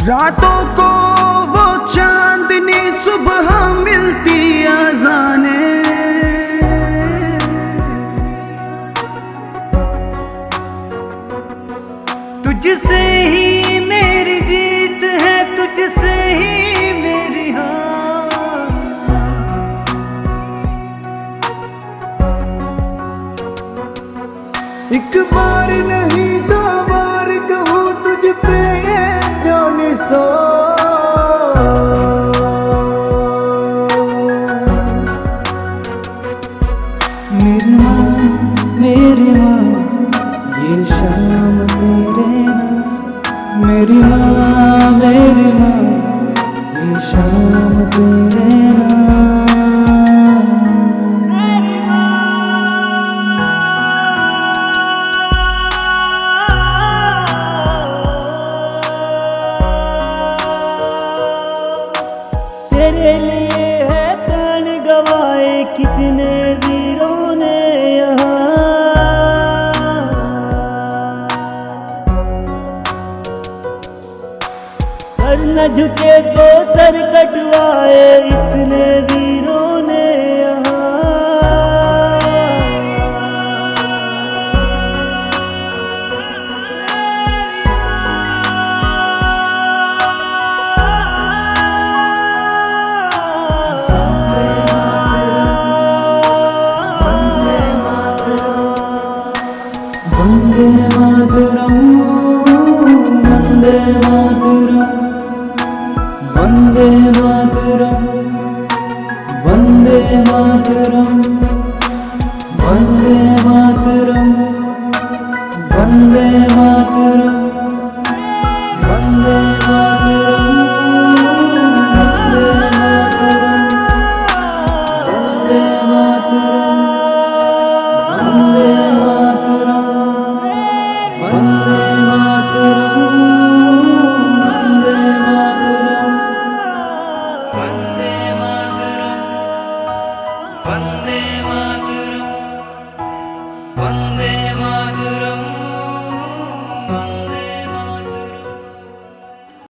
रातों को वो चांदनी सुबह मिलती अज़ाने, तुझसे ही मेरी जीत है, तुझसे ही मेरी हार। एक बार नहीं सौ बार कहूँ तुझ पे ये जाने सो। मेरी माँ ये शाम तेरे नाम, मेरी माँ ये शाम तेरे नाम। तेरे लिए है प्राण गवाए कितने वीरों ने यहाँ, सर न झुके तो सर कटवाए इतने वीरों ने यहाँ। वंदे मातरम, वंदे मातरम, वंदे मातरम, वंदे मातरम, वंदे मातरम, वंदे मातरम, वंदे मातरम, वंदे मातरम, वंदे मातरम, वंदे मातरम, वंदे मातरम, वंदे